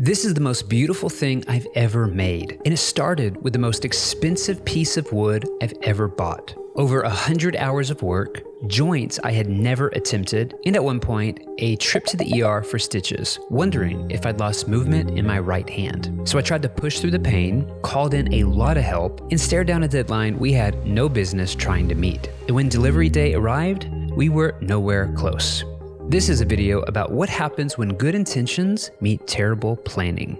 This is the most beautiful thing I've ever made, and it started with the most expensive piece of wood I've ever bought. Over 100 hours of work, joints I had never attempted, and at one point, a trip to the ER for stitches, wondering if I'd lost movement in my right hand. So I tried to push through the pain, called in a lot of help, and stared down a deadline we had no business trying to meet. And when delivery day arrived, we were nowhere close. This is a video about what happens when good intentions meet terrible planning.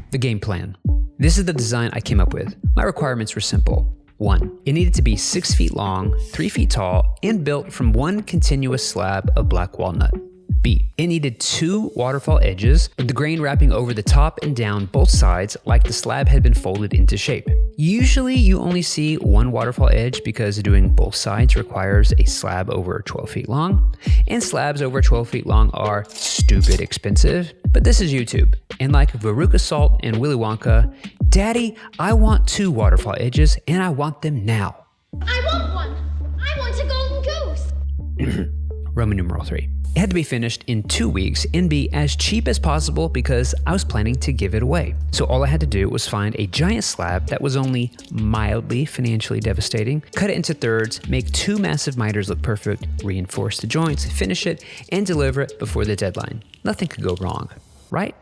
The game plan. This is the design I came up with. My requirements were simple. 1. It needed to be 6 feet long, 3 feet tall, and built from one continuous slab of black walnut. B. It needed 2 waterfall edges, with the grain wrapping over the top and down both sides like the slab had been folded into shape. Usually you only see one waterfall edge because doing both sides requires a slab over 12 feet long, and slabs over 12 feet long are stupid expensive. But this is YouTube, and like Veruca Salt and Willy Wonka, Daddy, I want 2 waterfall edges and I want them now. I want one! I want a golden goose! Roman numeral 3. It had to be finished in 2 weeks and be as cheap as possible because I was planning to give it away. So all I had to do was find a giant slab that was only mildly financially devastating, cut it into thirds, make 2 massive miters look perfect, reinforce the joints, finish it, and deliver it before the deadline. Nothing could go wrong, right?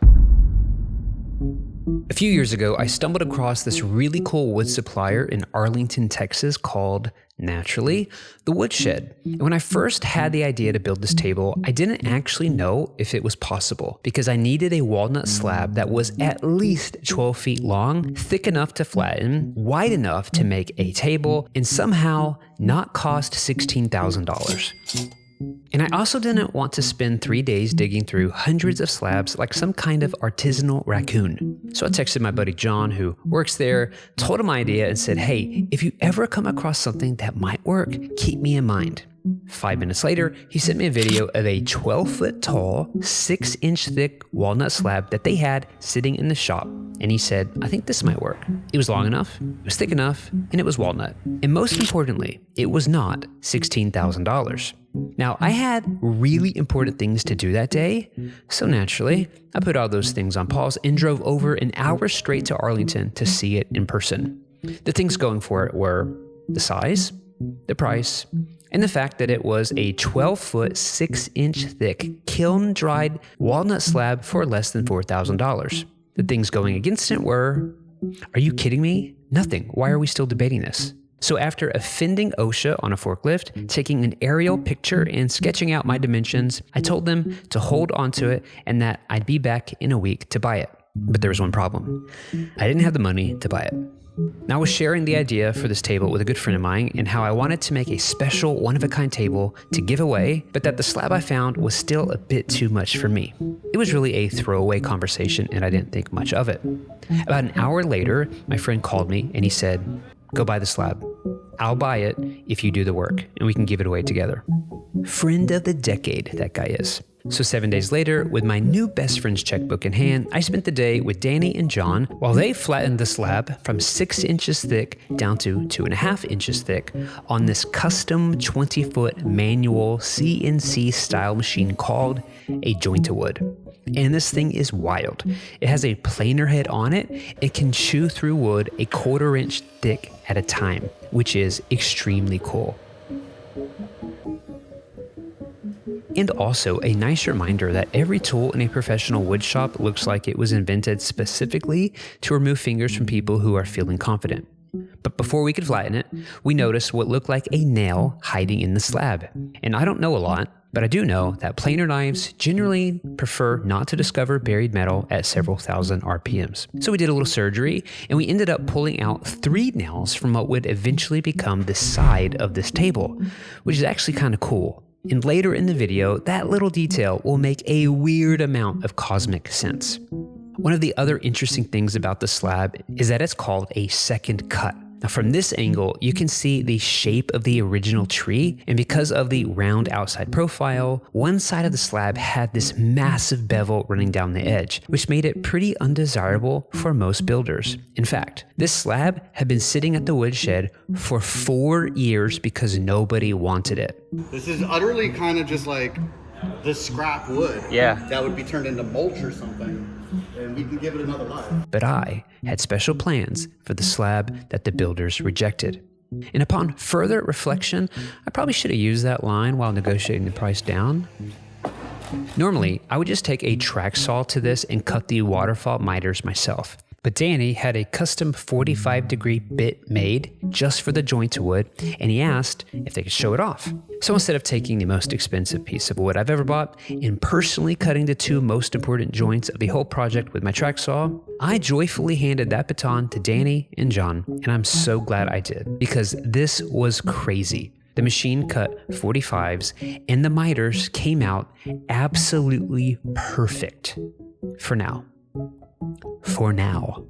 A few years ago, I stumbled across this really cool wood supplier in Arlington, Texas called, naturally, the Woodshed. And when I first had the idea to build this table, I didn't actually know if it was possible because I needed a walnut slab that was at least 12 feet long, thick enough to flatten, wide enough to make a table, and somehow not cost $16,000. And I also didn't want to spend 3 days digging through hundreds of slabs like some kind of artisanal raccoon. So I texted my buddy John, who works there, told him my idea and said, hey, if you ever come across something that might work, keep me in mind. 5 minutes later, he sent me a video of a 12-foot tall, 6-inch thick walnut slab that they had sitting in the shop. And he said, I think this might work. It was long enough, it was thick enough, and it was walnut. And most importantly, it was not $16,000. Now, I had really important things to do that day, so naturally, I put all those things on pause and drove over an hour straight to Arlington to see it in person. The things going for it were the size, the price, and the fact that it was a 12-foot, 6-inch thick, kiln-dried walnut slab for less than $4,000. The things going against it were, are you kidding me? Nothing. Why are we still debating this? So after offending OSHA on a forklift, taking an aerial picture and sketching out my dimensions, I told them to hold onto it and that I'd be back in a week to buy it. But there was one problem. I didn't have the money to buy it. Now, I was sharing the idea for this table with a good friend of mine and how I wanted to make a special one-of-a-kind table to give away, but that the slab I found was still a bit too much for me. It was really a throwaway conversation and I didn't think much of it. About an hour later, my friend called me and he said, go buy the slab. I'll buy it if you do the work and we can give it away together. Friend of the decade, that guy is. So 7 days later, with my new best friend's checkbook in hand, I spent the day with Danny and John while they flattened the slab from 6 inches thick down to 2.5 inches thick on this custom 20-foot manual CNC style machine called a joint-a-wood. And this thing is wild. It has a planer head on it. It can chew through wood a 1/4 inch thick at a time, which is extremely cool. And also a nice reminder that every tool in a professional wood shop looks like it was invented specifically to remove fingers from people who are feeling confident. But before we could flatten it, we noticed what looked like a nail hiding in the slab. And I don't know a lot, but I do know that planer knives generally prefer not to discover buried metal at several thousand RPMs. So we did a little surgery and we ended up pulling out 3 nails from what would eventually become the side of this table, which is actually kind of cool. And later in the video, that little detail will make a weird amount of cosmic sense. One of the other interesting things about the slab is that it's called a second cut. Now from this angle, you can see the shape of the original tree, and because of the round outside profile, one side of the slab had this massive bevel running down the edge, which made it pretty undesirable for most builders. In fact, this slab had been sitting at the woodshed for 4 years because nobody wanted it. This is utterly kind of just like this scrap wood. Yeah. That would be turned into mulch or something, and we can give it another life. But I had special plans for the slab that the builders rejected. And upon further reflection, I probably should have used that line while negotiating the price down. Normally, I would just take a track saw to this and cut the waterfall miters myself. But Danny had a custom 45-degree bit made just for the joint wood, and he asked if they could show it off. So instead of taking the most expensive piece of wood I've ever bought and personally cutting the two most important joints of the whole project with my track saw, I joyfully handed that baton to Danny and John, and I'm so glad I did, because this was crazy. The machine cut 45s, and the miters came out absolutely perfect. For now. For now.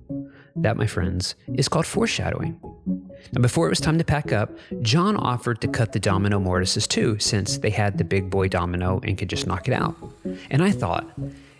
That, my friends, is called foreshadowing. Now, before it was time to pack up, John offered to cut the domino mortises too, since they had the big boy domino and could just knock it out. And I thought,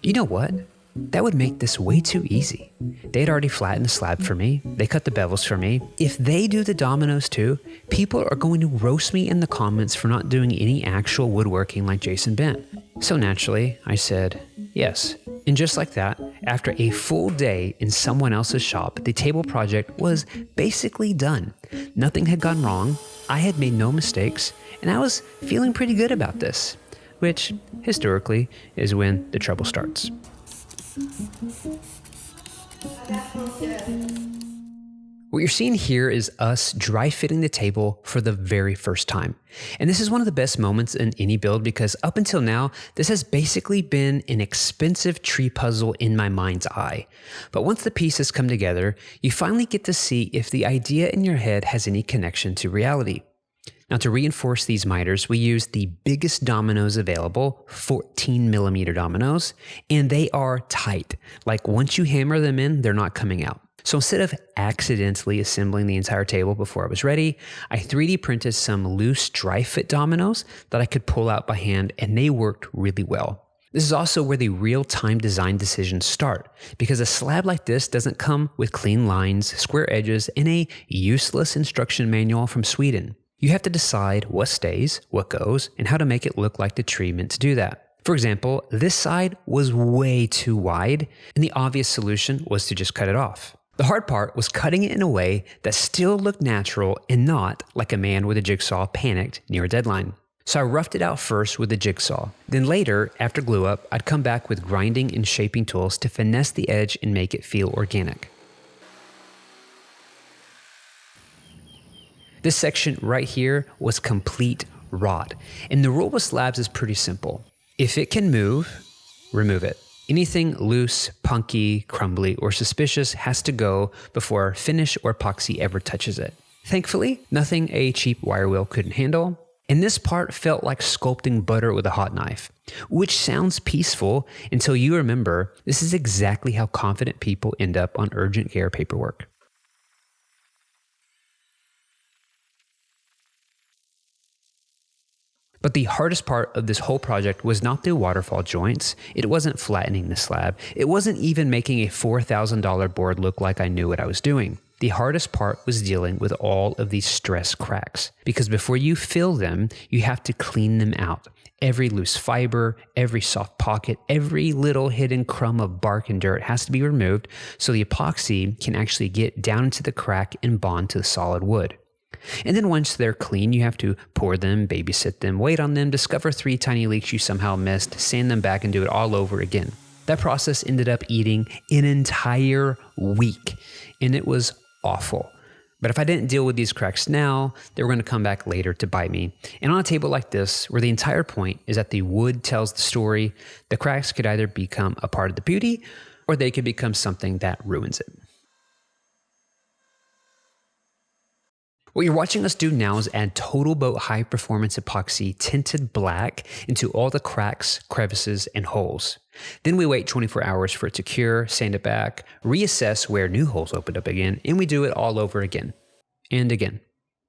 you know what? That would make this way too easy. They'd already flattened the slab for me. They cut the bevels for me. If they do the dominoes too, people are going to roast me in the comments for not doing any actual woodworking like Jason Bent. So naturally, I said yes. And just like that, after a full day in someone else's shop, the table project was basically done. Nothing had gone wrong. I had made no mistakes, and I was feeling pretty good about this, which historically is when the trouble starts. What you're seeing here is us dry fitting the table for the very first time. And this is one of the best moments in any build because up until now, this has basically been an expensive tree puzzle in my mind's eye. But once the pieces come together, you finally get to see if the idea in your head has any connection to reality. Now, to reinforce these miters, we use the biggest dominoes available, 14 millimeter dominoes, and they are tight. Like once you hammer them in, they're not coming out. So instead of accidentally assembling the entire table before I was ready, I 3D printed some loose dry fit dominoes that I could pull out by hand, and they worked really well. This is also where the real-time design decisions start, because a slab like this doesn't come with clean lines, square edges, and a useless instruction manual from Sweden. You have to decide what stays, what goes, and how to make it look like the tree meant to do that. For example, this side was way too wide, and the obvious solution was to just cut it off. The hard part was cutting it in a way that still looked natural and not like a man with a jigsaw panicked near a deadline. So I roughed it out first with a jigsaw. Then later, after glue up, I'd come back with grinding and shaping tools to finesse the edge and make it feel organic. This section right here was complete rot. And the rule with slabs is pretty simple. If it can move, remove it. Anything loose, punky, crumbly, or suspicious has to go before finish or epoxy ever touches it. Thankfully, nothing a cheap wire wheel couldn't handle. And this part felt like sculpting butter with a hot knife, which sounds peaceful until you remember this is exactly how confident people end up on urgent care paperwork. But the hardest part of this whole project was not the waterfall joints. It wasn't flattening the slab. It wasn't even making a $4,000 board look like I knew what I was doing. The hardest part was dealing with all of these stress cracks, because before you fill them, you have to clean them out. Every loose fiber, every soft pocket, every little hidden crumb of bark and dirt has to be removed so the epoxy can actually get down into the crack and bond to the solid wood. And then once they're clean, you have to pour them, babysit them, wait on them, discover 3 tiny leaks you somehow missed, sand them back, and do it all over again. That process ended up eating an entire week, and it was awful. But if I didn't deal with these cracks now, they were going to come back later to bite me. And on a table like this, where the entire point is that the wood tells the story, the cracks could either become a part of the beauty, or they could become something that ruins it. What you're watching us do now is add Total Boat high performance epoxy tinted black into all the cracks, crevices, and holes. Then we wait 24 hours for it to cure, sand it back, reassess where new holes opened up again, and we do it all over again. And again.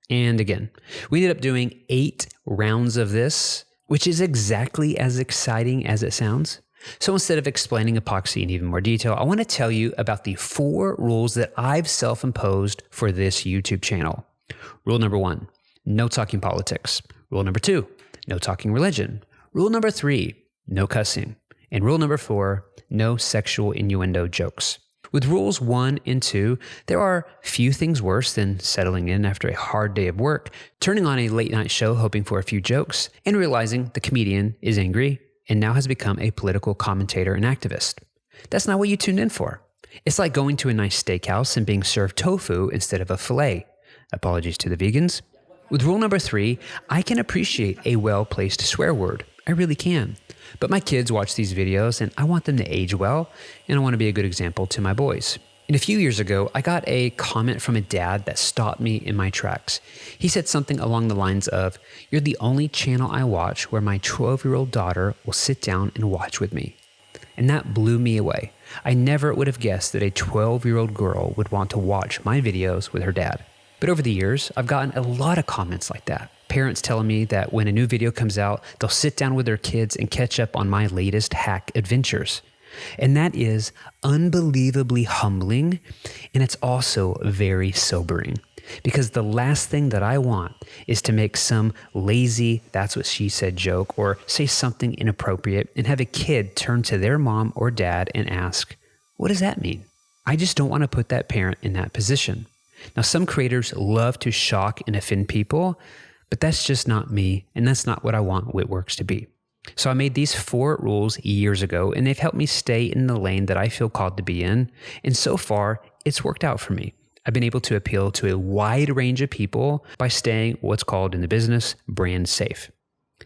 And again. We ended up doing 8 rounds of this, which is exactly as exciting as it sounds. So instead of explaining epoxy in even more detail, I want to tell you about the 4 rules that I've self-imposed for this YouTube channel. Rule number 1, no talking politics. Rule number 2, no talking religion. Rule number 3, no cussing. And rule number 4, no sexual innuendo jokes. With rules 1 and 2, there are few things worse than settling in after a hard day of work, turning on a late night show hoping for a few jokes, and realizing the comedian is angry and now has become a political commentator and activist. That's not what you tuned in for. It's like going to a nice steakhouse and being served tofu instead of a filet. Apologies to the vegans. With rule number 3, I can appreciate a well-placed swear word. I really can. But my kids watch these videos and I want them to age well, and I want to be a good example to my boys. And a few years ago, I got a comment from a dad that stopped me in my tracks. He said something along the lines of, "You're the only channel I watch where my 12-year-old daughter will sit down and watch with me." And that blew me away. I never would have guessed that a 12-year-old girl would want to watch my videos with her dad. But over the years, I've gotten a lot of comments like that. Parents telling me that when a new video comes out, they'll sit down with their kids and catch up on my latest hack adventures. And that is unbelievably humbling, and it's also very sobering. Because the last thing that I want is to make some lazy "that's what she said" joke or say something inappropriate and have a kid turn to their mom or dad and ask, "What does that mean?" I just don't want to put that parent in that position. Now, some creators love to shock and offend people, but that's just not me, and that's not what I want Whitworks to be. So I made these 4 rules years ago, and they've helped me stay in the lane that I feel called to be in, and so far, it's worked out for me. I've been able to appeal to a wide range of people by staying what's called in the business brand safe.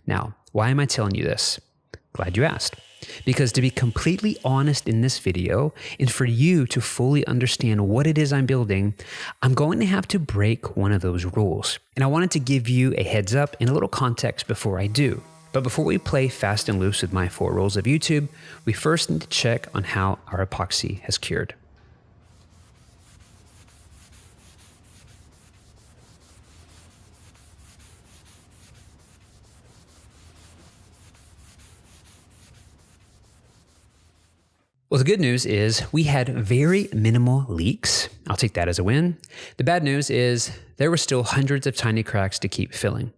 Now, why am I telling you this? Glad you asked. Because to be completely honest in this video, and for you to fully understand what it is I'm building, I'm going to have to break one of those rules. And I wanted to give you a heads up and a little context before I do. But before we play fast and loose with my 4 rules of YouTube, we first need to check on how our epoxy has cured. Well, the good news is we had very minimal leaks. I'll take that as a win. The bad news is there were still hundreds of tiny cracks to keep filling.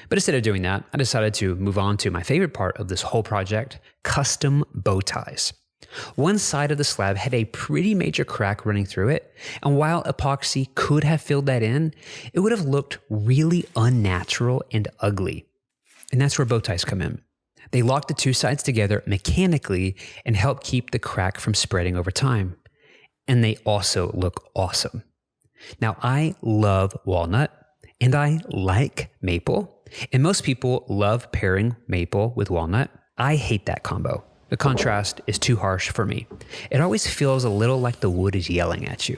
But instead of doing that, I decided to move on to my favorite part of this whole project, custom bow ties. One side of the slab had a pretty major crack running through it, and while epoxy could have filled that in, it would have looked really unnatural and ugly. And that's where bow ties come in. They lock the 2 sides together mechanically and help keep the crack from spreading over time. And they also look awesome. Now, I love walnut and I like maple, and most people love pairing maple with walnut. I hate that combo. The contrast is too harsh for me. It always feels a little like the wood is yelling at you.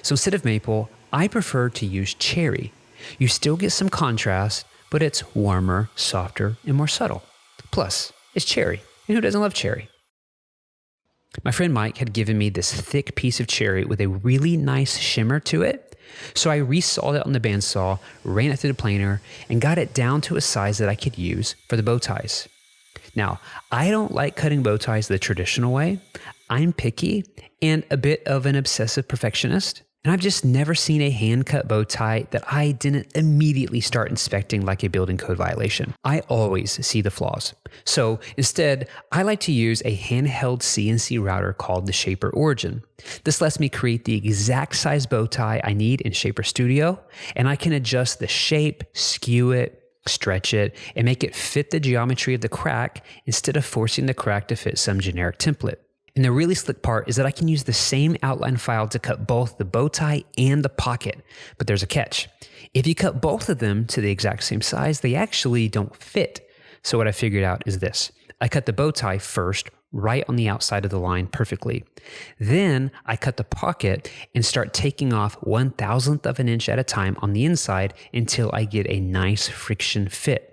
So instead of maple, I prefer to use cherry. You still get some contrast, but it's warmer, softer, and more subtle. Plus, it's cherry, and who doesn't love cherry? My friend Mike had given me this thick piece of cherry with a really nice shimmer to it, so I resawed it on the bandsaw, ran it through the planer, and got it down to a size that I could use for the bow ties. Now, I don't like cutting bow ties the traditional way. I'm picky and a bit of an obsessive perfectionist. And I've just never seen a hand-cut bow tie that I didn't immediately start inspecting like a building code violation. I always see the flaws. So instead, I like to use a handheld CNC router called the Shaper Origin. This lets me create the exact size bow tie I need in Shaper Studio, and I can adjust the shape, skew it, stretch it, and make it fit the geometry of the crack instead of forcing the crack to fit some generic template. And the really slick part is that I can use the same outline file to cut both the bow tie and the pocket. But there's a catch. If you cut both of them to the exact same size, they actually don't fit. So what I figured out is this. I cut the bow tie first, right on the outside of the line perfectly. Then I cut the pocket and start taking off 1/1000th of an inch at a time on the inside until I get a nice friction fit.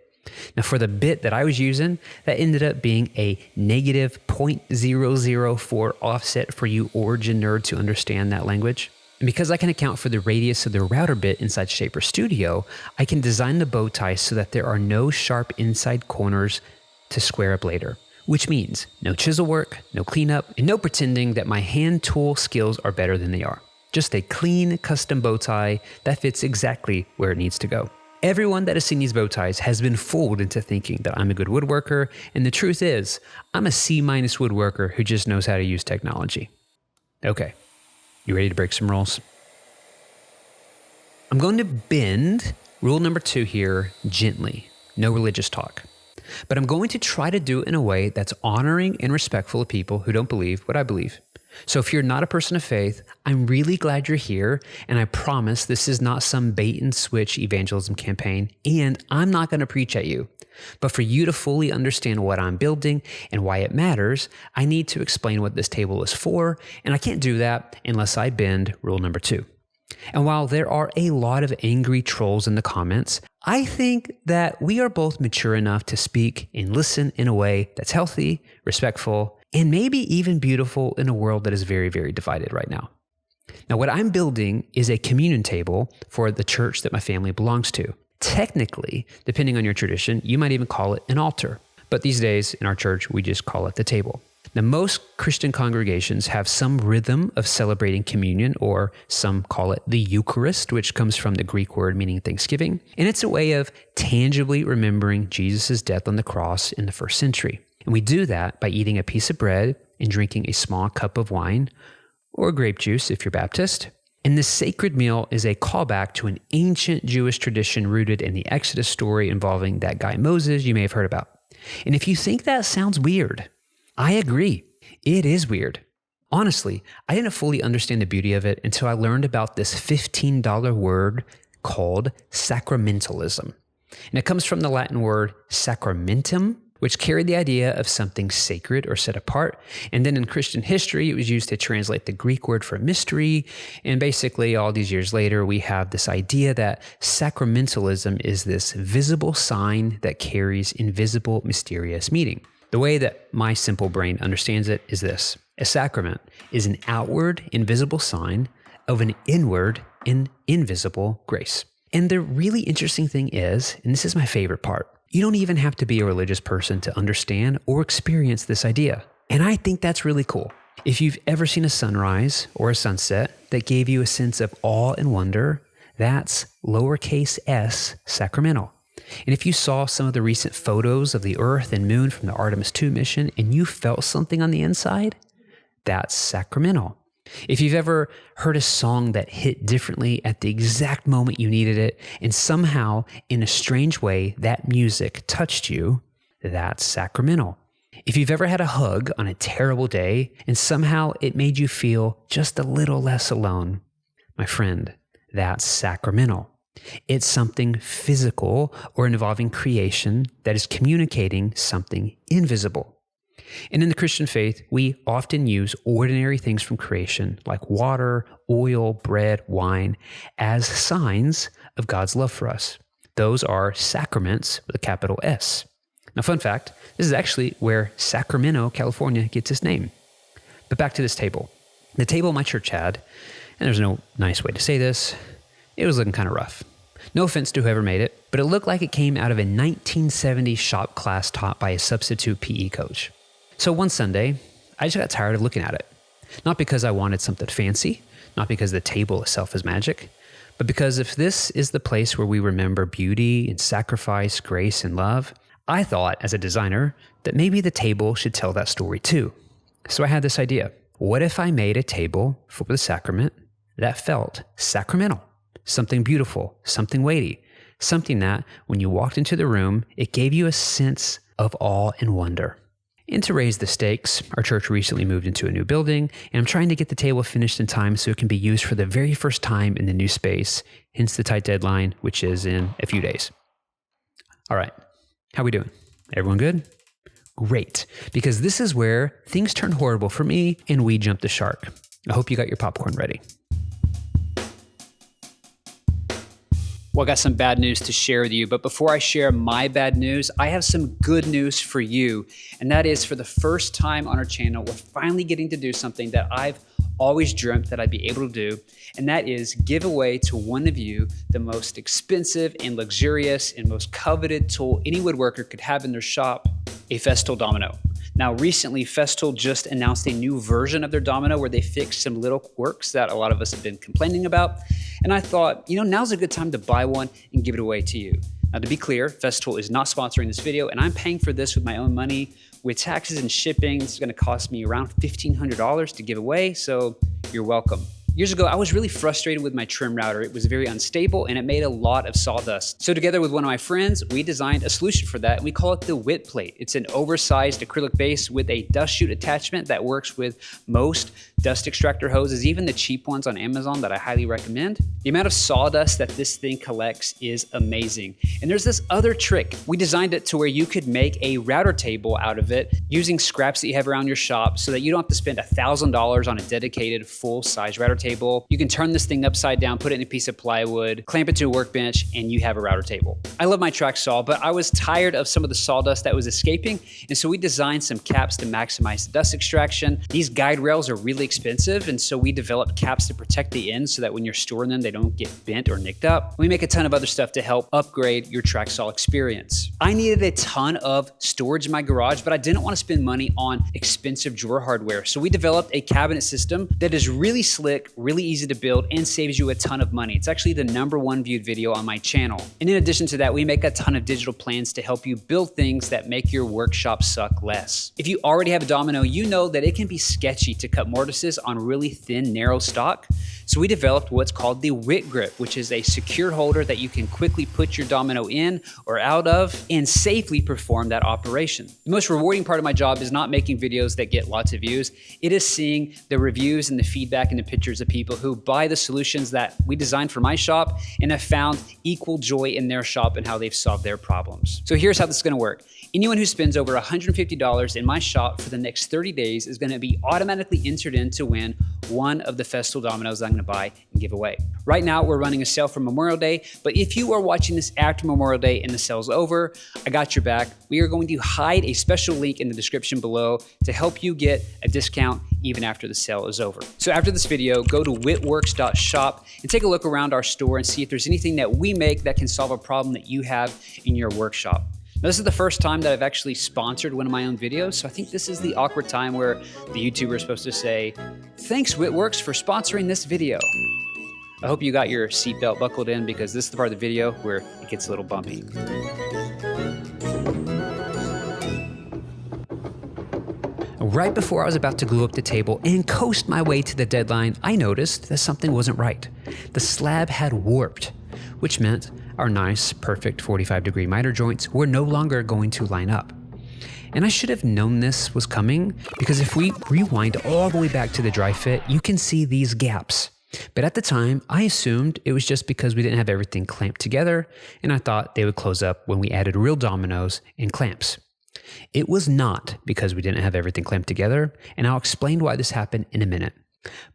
Now for the bit that I was using, that ended up being a negative 0.004 offset for you Origin nerd to understand that language. And because I can account for the radius of the router bit inside Shaper Studio, I can design the bow tie so that there are no sharp inside corners to square up later. Which means no chisel work, no cleanup, and no pretending that my hand tool skills are better than they are. Just a clean custom bow tie that fits exactly where it needs to go. Everyone that has seen these bow ties has been fooled into thinking that I'm a good woodworker, and the truth is, I'm a C- woodworker who just knows how to use technology. Okay, you ready to break some rules? I'm going to bend rule number 2 here gently, no religious talk. But I'm going to try to do it in a way that's honoring and respectful of people who don't believe what I believe. So if you're not a person of faith, I'm really glad you're here, and I promise this is not some bait and switch evangelism campaign, and I'm not going to preach at you. But for you to fully understand what I'm building and why it matters, I need to explain what this table is for, and I can't do that unless I bend rule number 2. And while there are a lot of angry trolls in the comments, I think that we are both mature enough to speak and listen in a way that's healthy, respectful, and maybe even beautiful in a world that is very, very divided right now. Now, what I'm building is a communion table for the church that my family belongs to. Technically, depending on your tradition, you might even call it an altar. But these days in our church, we just call it the table. Now, most Christian congregations have some rhythm of celebrating communion, or some call it the Eucharist, which comes from the Greek word meaning Thanksgiving. And it's a way of tangibly remembering Jesus' death on the cross in the first century. And we do that by eating a piece of bread and drinking a small cup of wine, or grape juice if you're Baptist. And this sacred meal is a callback to an ancient Jewish tradition rooted in the Exodus story involving that guy Moses you may have heard about. And if you think that sounds weird, I agree. It is weird. Honestly, I didn't fully understand the beauty of it until I learned about this $15 word called sacramentalism. And it comes from the Latin word sacramentum, which carried the idea of something sacred or set apart. And then in Christian history, it was used to translate the Greek word for mystery. And basically, all these years later, we have this idea that sacramentalism is this visible sign that carries invisible, mysterious meaning. The way that my simple brain understands it is this: a sacrament is an outward, invisible sign of an inward and invisible grace. And the really interesting thing is, and this is my favorite part, you don't even have to be a religious person to understand or experience this idea. And I think that's really cool. If you've ever seen a sunrise or a sunset that gave you a sense of awe and wonder, that's lowercase s sacramental. And if you saw some of the recent photos of the Earth and Moon from the Artemis II mission and you felt something on the inside, that's sacramental. If you've ever heard a song that hit differently at the exact moment you needed it, and somehow, in a strange way, that music touched you, that's sacramental. If you've ever had a hug on a terrible day and somehow it made you feel just a little less alone, my friend, that's sacramental. It's something physical or involving creation that is communicating something invisible. And in the Christian faith, we often use ordinary things from creation like water, oil, bread, wine as signs of God's love for us. Those are sacraments with a capital S. Now, fun fact, this is actually where Sacramento, California gets its name. But back to this table. The table my church had, and there's no nice way to say this, it was looking kind of rough. No offense to whoever made it, but it looked like it came out of a 1970s shop class taught by a substitute PE coach. So one Sunday, I just got tired of looking at it. Not because I wanted something fancy, not because the table itself is magic, but because if this is the place where we remember beauty and sacrifice, grace and love, I thought as a designer that maybe the table should tell that story too. So I had this idea. What if I made a table for the sacrament that felt sacramental? Something beautiful, something weighty, something that when you walked into the room, it gave you a sense of awe and wonder. And to raise the stakes, our church recently moved into a new building, and I'm trying to get the table finished in time so it can be used for the very first time in the new space, hence the tight deadline, which is in a few days. All right, how we doing? Everyone good? Great, because this is where things turn horrible for me and we jump the shark. I hope you got your popcorn ready. Well, I got some bad news to share with you, but before I share my bad news, I have some good news for you. And that is, for the first time on our channel, we're finally getting to do something that I've always dreamt that I'd be able to do. And that is give away to one of you the most expensive and luxurious and most coveted tool any woodworker could have in their shop, a Festool domino. Now, recently, Festool just announced a new version of their domino where they fixed some little quirks that a lot of us have been complaining about. And I thought, now's a good time to buy one and give it away to you. Now, to be clear, Festool is not sponsoring this video, and I'm paying for this with my own money. With taxes and shipping, this is gonna cost me around $1,500 to give away, so you're welcome. Years ago, I was really frustrated with my trim router. It was very unstable and it made a lot of sawdust. So together with one of my friends, we designed a solution for that, and we call it the Wit Plate. It's an oversized acrylic base with a dust chute attachment that works with most dust extractor hoses, even the cheap ones on Amazon that I highly recommend. The amount of sawdust that this thing collects is amazing. And there's this other trick. We designed it to where you could make a router table out of it using scraps that you have around your shop so that you don't have to spend $1,000 on a dedicated full-size router table. You can turn this thing upside down, put it in a piece of plywood, clamp it to a workbench, and you have a router table. I love my track saw, but I was tired of some of the sawdust that was escaping, and so we designed some caps to maximize the dust extraction. These guide rails are really expensive, and so we developed caps to protect the ends so that when you're storing them, they don't get bent or nicked up. We make a ton of other stuff to help upgrade your track saw experience. I needed a ton of storage in my garage, but I didn't want to spend money on expensive drawer hardware, so we developed a cabinet system that is really slick, really easy to build, and saves you a ton of money. It's actually the #1 viewed video on my channel. And in addition to that, we make a ton of digital plans to help you build things that make your workshop suck less. If you already have a domino, you know that it can be sketchy to cut mortises on really thin, narrow stock. So we developed what's called the Wit Grip, which is a secure holder that you can quickly put your domino in or out of and safely perform that operation. The most rewarding part of my job is not making videos that get lots of views. It is seeing the reviews and the feedback and the pictures of people who buy the solutions that we designed for my shop and have found equal joy in their shop and how they've solved their problems. So here's how this is gonna work. Anyone who spends over $150 in my shop for the next 30 days is gonna be automatically entered in to win one of the Festool dominoes I'm gonna buy and give away. Right now, we're running a sale for Memorial Day, but if you are watching this after Memorial Day and the sale's over, I got your back. We are going to hide a special link in the description below to help you get a discount even after the sale is over. So after this video, go to witworks.shop and take a look around our store and see if there's anything that we make that can solve a problem that you have in your workshop. Now, this is the first time that I've actually sponsored one of my own videos, so I think this is the awkward time where the YouTuber is supposed to say, "Thanks, Witworks, for sponsoring this video." I hope you got your seatbelt buckled in because this is the part of the video where it gets a little bumpy. Right before I was about to glue up the table and coast my way to the deadline, I noticed that something wasn't right. The slab had warped, which meant our nice, perfect 45-degree miter joints were no longer going to line up. And I should have known this was coming because if we rewind all the way back to the dry fit, you can see these gaps. But at the time, I assumed it was just because we didn't have everything clamped together, and I thought they would close up when we added real dominoes and clamps. It was not because we didn't have everything clamped together, and I'll explain why this happened in a minute.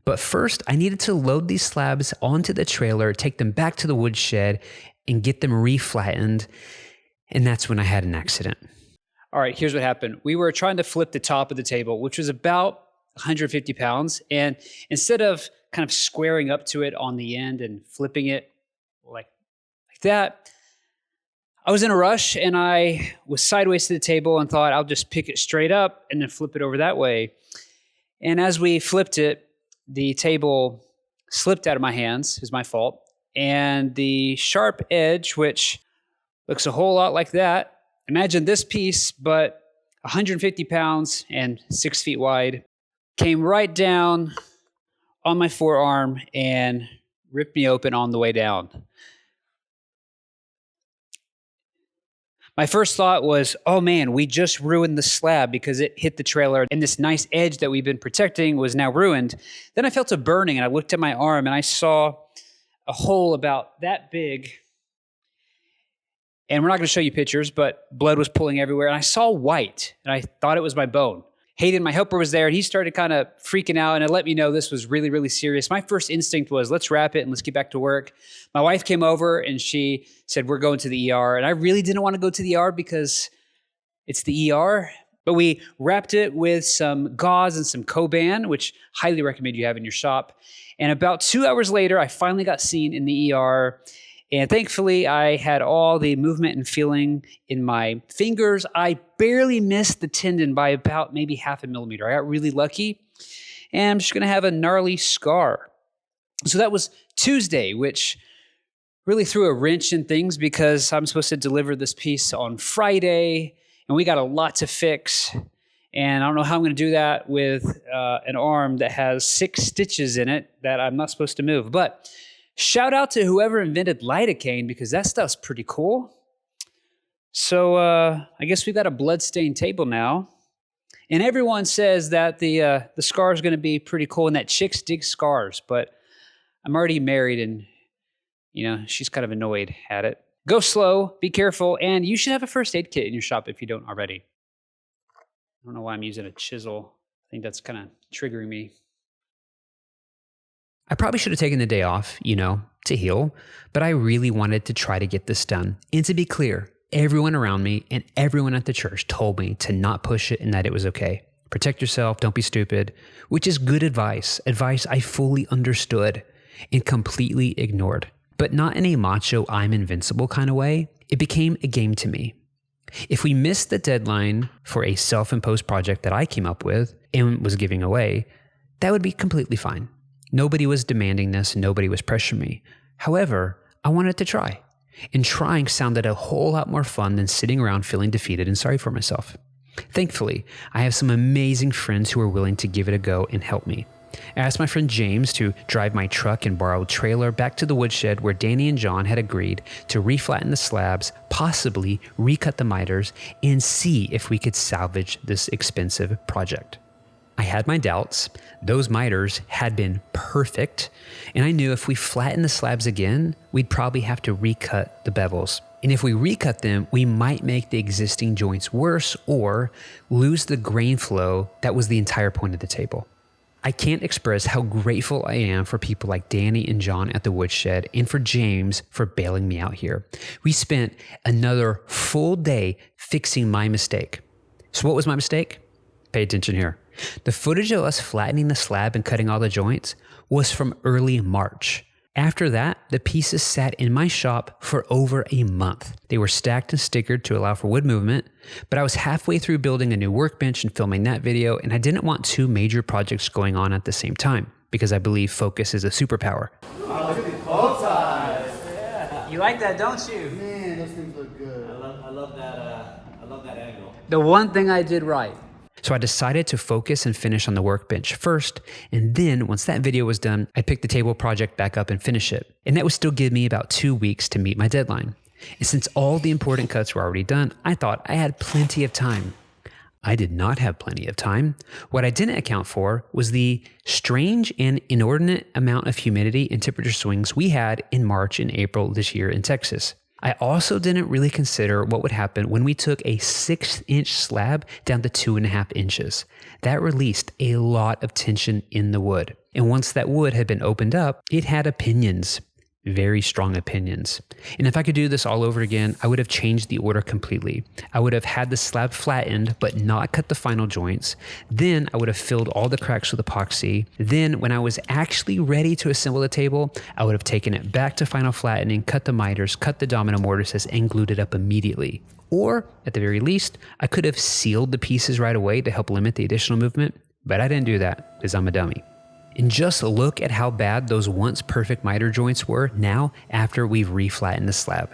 But first, I needed to load these slabs onto the trailer, take them back to the woodshed, and get them reflattened, and that's when I had an accident. All right, here's what happened. We were trying to flip the top of the table, which was about 150 pounds, and instead of kind of squaring up to it on the end and flipping it like that, I was in a rush and I was sideways to the table and thought I'll just pick it straight up and then flip it over that way. And as we flipped it, the table slipped out of my hands. It was my fault. And the sharp edge, which looks a whole lot like that, imagine this piece, but 150 pounds and 6 feet wide, came right down on my forearm and ripped me open on the way down. My first thought was, oh man, we just ruined the slab because it hit the trailer and this nice edge that we've been protecting was now ruined. Then I felt a burning and I looked at my arm and I saw a hole about that big. And we're not going to show you pictures, but blood was pooling everywhere. And I saw white and I thought it was my bone. Hayden, my helper, was there, and he started kind of freaking out, and it let me know this was really, really serious. My first instinct was, let's wrap it and let's get back to work. My wife came over, and she said, we're going to the ER. And I really didn't want to go to the ER because it's the ER, but we wrapped it with some gauze and some Coban, which highly recommend you have in your shop. And about 2 hours later, I finally got seen in the ER, And thankfully, I had all the movement and feeling in my fingers. I barely missed the tendon by about maybe 0.5 millimeter. I got really lucky, and I'm just going to have a gnarly scar. So that was Tuesday, which really threw a wrench in things because I'm supposed to deliver this piece on Friday, and we got a lot to fix. And I don't know how I'm going to do that with an arm that has 6 stitches in it that I'm not supposed to move. But shout out to whoever invented lidocaine, because that stuff's pretty cool. So I guess we've got a bloodstained table now. And everyone says that the scar is going to be pretty cool and that chicks dig scars. But I'm already married and, she's kind of annoyed at it. Go slow, be careful, and you should have a first aid kit in your shop if you don't already. I don't know why I'm using a chisel. I think that's kind of triggering me. I probably should have taken the day off, to heal, but I really wanted to try to get this done. And to be clear, everyone around me and everyone at the church told me to not push it and that it was okay. Protect yourself, don't be stupid, which is good advice I fully understood and completely ignored. But not in a macho, I'm invincible kind of way. It became a game to me. If we missed the deadline for a self-imposed project that I came up with and was giving away, that would be completely fine. Nobody was demanding this, nobody was pressuring me. However, I wanted to try. And trying sounded a whole lot more fun than sitting around feeling defeated and sorry for myself. Thankfully, I have some amazing friends who are willing to give it a go and help me. I asked my friend James to drive my truck and borrowed trailer back to the woodshed where Danny and John had agreed to reflatten the slabs, possibly recut the miters, and see if we could salvage this expensive project. I had my doubts. Those miters had been perfect, and I knew if we flattened the slabs again, we'd probably have to recut the bevels. And if we recut them, we might make the existing joints worse or lose the grain flow that was the entire point of the table. I can't express how grateful I am for people like Danny and John at the woodshed and for James for bailing me out here. We spent another full day fixing my mistake. So what was my mistake? Pay attention here. The footage of us flattening the slab and cutting all the joints was from early March. After that, the pieces sat in my shop for over a month. They were stacked and stickered to allow for wood movement, but I was halfway through building a new workbench and filming that video, and I didn't want 2 major projects going on at the same time because I believe focus is a superpower. Oh, look at these bow ties. Yeah. You like that, don't you? Man, those things look good. I love that angle. The one thing I did right. So I decided to focus and finish on the workbench first, and then once that video was done, I picked the table project back up and finish it. And that would still give me about 2 weeks to meet my deadline. And since all the important cuts were already done, I thought I had plenty of time. I did not have plenty of time. What I didn't account for was the strange and inordinate amount of humidity and temperature swings we had in March and April this year in Texas. I also didn't really consider what would happen when we took a 6-inch slab down to 2.5 inches. That released a lot of tension in the wood. And once that wood had been opened up, it had opinions. Very strong opinions. And if I could do this all over again, I would have changed the order completely. I would have had the slab flattened, but not cut the final joints. Then I would have filled all the cracks with epoxy. Then when I was actually ready to assemble the table, I would have taken it back to final flattening, cut the miters, cut the domino mortises, and glued it up immediately. Or, at the very least, I could have sealed the pieces right away to help limit the additional movement, but I didn't do that because I'm a dummy. And just look at how bad those once perfect miter joints were now after we've reflattened the slab.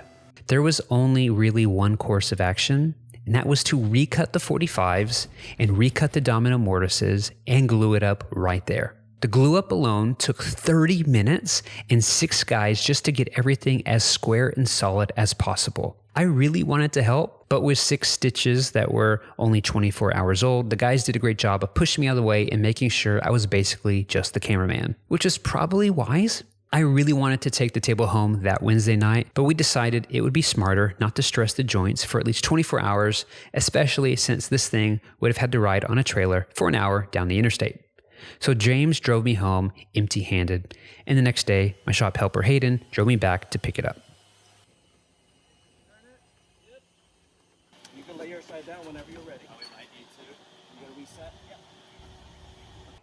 There was only really one course of action, and that was to recut the 45s and recut the domino mortises and glue it up right there. The glue up alone took 30 minutes and 6 guys just to get everything as square and solid as possible. I really wanted to help, but with 6 stitches that were only 24 hours old, the guys did a great job of pushing me out of the way and making sure I was basically just the cameraman, which is probably wise. I really wanted to take the table home that Wednesday night, but we decided it would be smarter not to stress the joints for at least 24 hours, especially since this thing would have had to ride on a trailer for an hour down the interstate. So James drove me home empty-handed, and the next day, my shop helper Hayden drove me back to pick it up.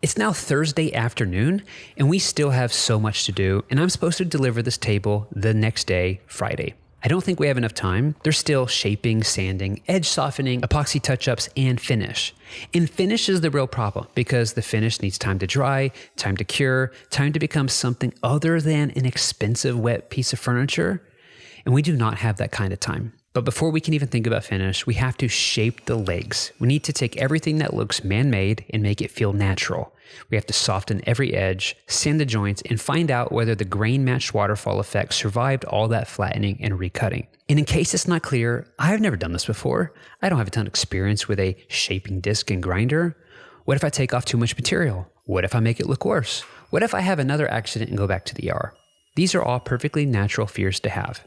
It's now Thursday afternoon, and we still have so much to do, and I'm supposed to deliver this table the next day, Friday. I don't think we have enough time. There's still shaping, sanding, edge softening, epoxy touch-ups, and finish. And finish is the real problem because the finish needs time to dry, time to cure, time to become something other than an expensive wet piece of furniture. And we do not have that kind of time. But before we can even think about finish, we have to shape the legs. We need to take everything that looks man-made and make it feel natural. We have to soften every edge, sand the joints, and find out whether the grain-matched waterfall effect survived all that flattening and recutting. And in case it's not clear, I've never done this before. I don't have a ton of experience with a shaping disc and grinder. What if I take off too much material? What if I make it look worse? What if I have another accident and go back to the ER? These are all perfectly natural fears to have.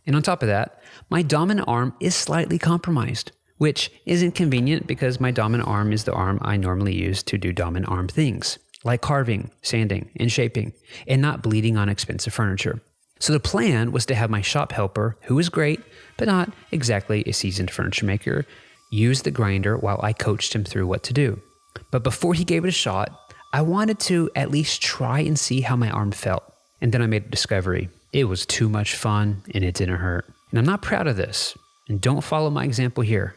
And on top of that, my dominant arm is slightly compromised, which isn't convenient because my dominant arm is the arm I normally use to do dominant arm things, like carving, sanding, and shaping, and not bleeding on expensive furniture. So the plan was to have my shop helper, who is great, but not exactly a seasoned furniture maker, use the grinder while I coached him through what to do. But before he gave it a shot, I wanted to at least try and see how my arm felt. And then I made a discovery. It was too much fun and it didn't hurt. And I'm not proud of this. And don't follow my example here.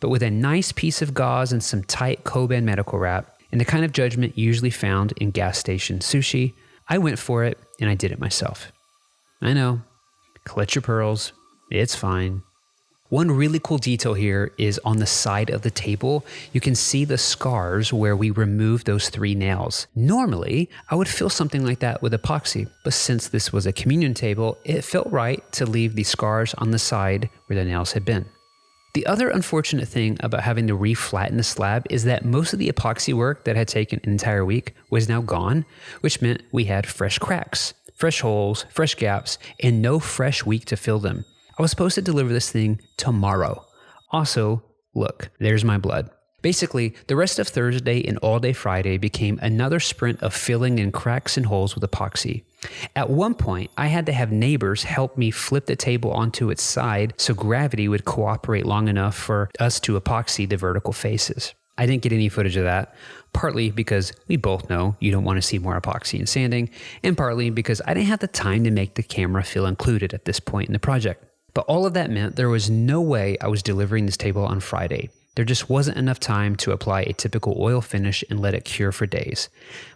But with a nice piece of gauze and some tight Koban medical wrap, and the kind of judgment usually found in gas station sushi, I went for it and I did it myself. I know. Clutch your pearls. It's fine. One really cool detail here is on the side of the table, you can see the scars where we removed those 3 nails. Normally, I would fill something like that with epoxy, but since this was a communion table, it felt right to leave the scars on the side where the nails had been. The other unfortunate thing about having to re-flatten the slab is that most of the epoxy work that had taken an entire week was now gone, which meant we had fresh cracks, fresh holes, fresh gaps, and no fresh week to fill them. I was supposed to deliver this thing tomorrow. Also, look, there's my blood. Basically, the rest of Thursday and all day Friday became another sprint of filling in cracks and holes with epoxy. At one point, I had to have neighbors help me flip the table onto its side so gravity would cooperate long enough for us to epoxy the vertical faces. I didn't get any footage of that, partly because we both know you don't want to see more epoxy and sanding, and partly because I didn't have the time to make the camera feel included at this point in the project. But all of that meant there was no way I was delivering this table on Friday. There just wasn't enough time to apply a typical oil finish and let it cure for days.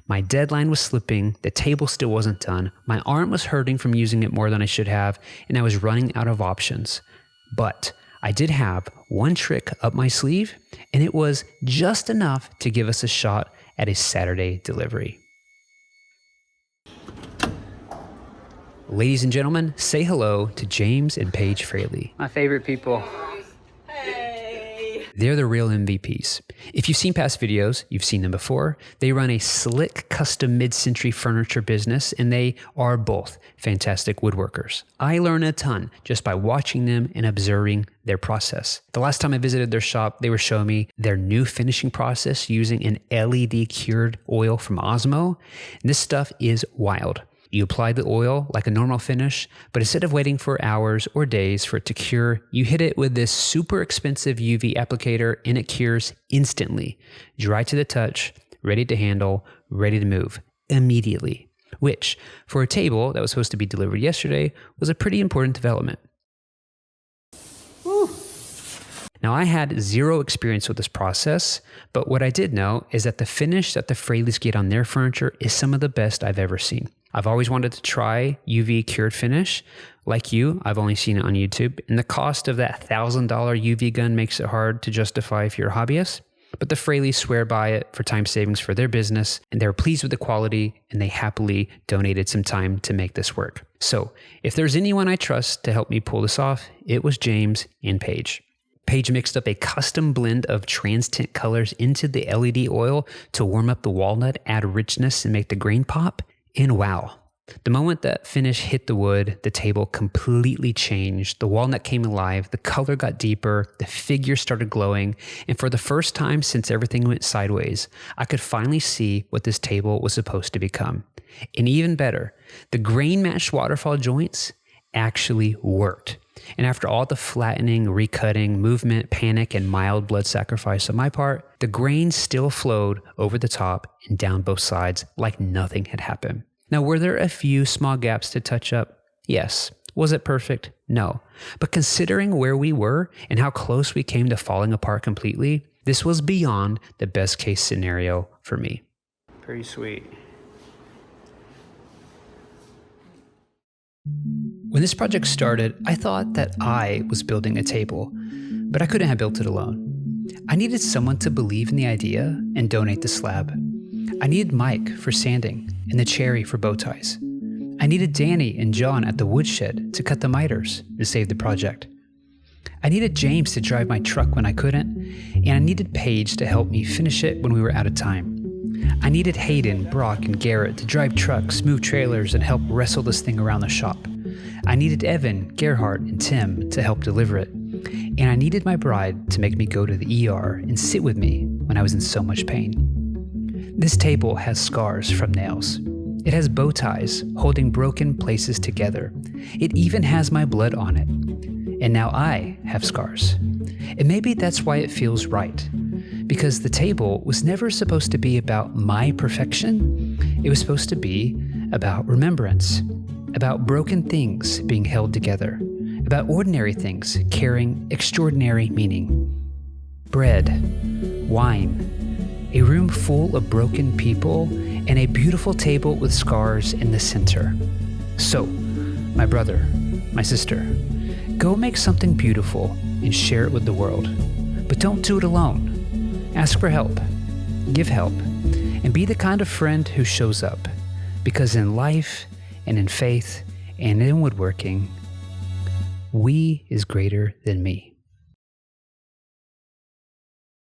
My deadline was slipping, the table still wasn't done, my arm was hurting from using it more than I should have, and I was running out of options. But I did have one trick up my sleeve, and it was just enough to give us a shot at a Saturday delivery. Ladies and gentlemen, say hello to James and Paige Fraley. My favorite people. Hey! They're the real MVPs. If you've seen past videos, you've seen them before. They run a slick custom mid-century furniture business, and they are both fantastic woodworkers. I learn a ton just by watching them and observing their process. The last time I visited their shop, they were showing me their new finishing process using an LED cured oil from Osmo. And this stuff is wild. You apply the oil like a normal finish, but instead of waiting for hours or days for it to cure, you hit it with this super expensive UV applicator and it cures instantly. Dry to the touch, ready to handle, ready to move immediately. Which, for a table that was supposed to be delivered yesterday, was a pretty important development. Woo. Now, I had zero experience with this process, but what I did know is that the finish that the Fraleys get on their furniture is some of the best I've ever seen. I've always wanted to try UV cured finish. Like you, I've only seen it on YouTube, and the cost of that $1,000 UV gun makes it hard to justify if you're a hobbyist. But the Fraleys swear by it for time savings for their business, and they're pleased with the quality, and they happily donated some time to make this work. So, if there's anyone I trust to help me pull this off, it was James and Paige. Paige mixed up a custom blend of trans tint colors into the LED oil to warm up the walnut, add richness, and make the grain pop. And wow, the moment that finish hit the wood, the table completely changed. The walnut came alive, the color got deeper, the figure started glowing, and for the first time since everything went sideways, I could finally see what this table was supposed to become. And even better, the grain-matched waterfall joints actually worked. And after all the flattening, recutting, movement, panic, and mild blood sacrifice on my part, the grain still flowed over the top and down both sides like nothing had happened. Now, were there a few small gaps to touch up? Yes. Was it perfect? No. But considering where we were and how close we came to falling apart completely, this was beyond the best case scenario for me. Pretty sweet. When this project started, I thought that I was building a table, but I couldn't have built it alone. I needed someone to believe in the idea and donate the slab. I needed Mike for sanding and the Cherry for bow ties. I needed Danny and John at the woodshed to cut the miters and save the project. I needed James to drive my truck when I couldn't, and I needed Paige to help me finish it when we were out of time. I needed Hayden, Brock, and Garrett to drive trucks, move trailers, and help wrestle this thing around the shop. I needed Evan, Gerhardt, and Tim to help deliver it. And I needed my bride to make me go to the ER and sit with me when I was in so much pain. This table has scars from nails. It has bow ties holding broken places together. It even has my blood on it. And now I have scars. And maybe that's why it feels right. Because the table was never supposed to be about my perfection. It was supposed to be about remembrance, about broken things being held together, about ordinary things carrying extraordinary meaning. Bread, wine, a room full of broken people, and a beautiful table with scars in the center. So, my brother, my sister, go make something beautiful and share it with the world. But don't do it alone. Ask for help, give help, and be the kind of friend who shows up. Because in life and in faith and in woodworking, we is greater than me.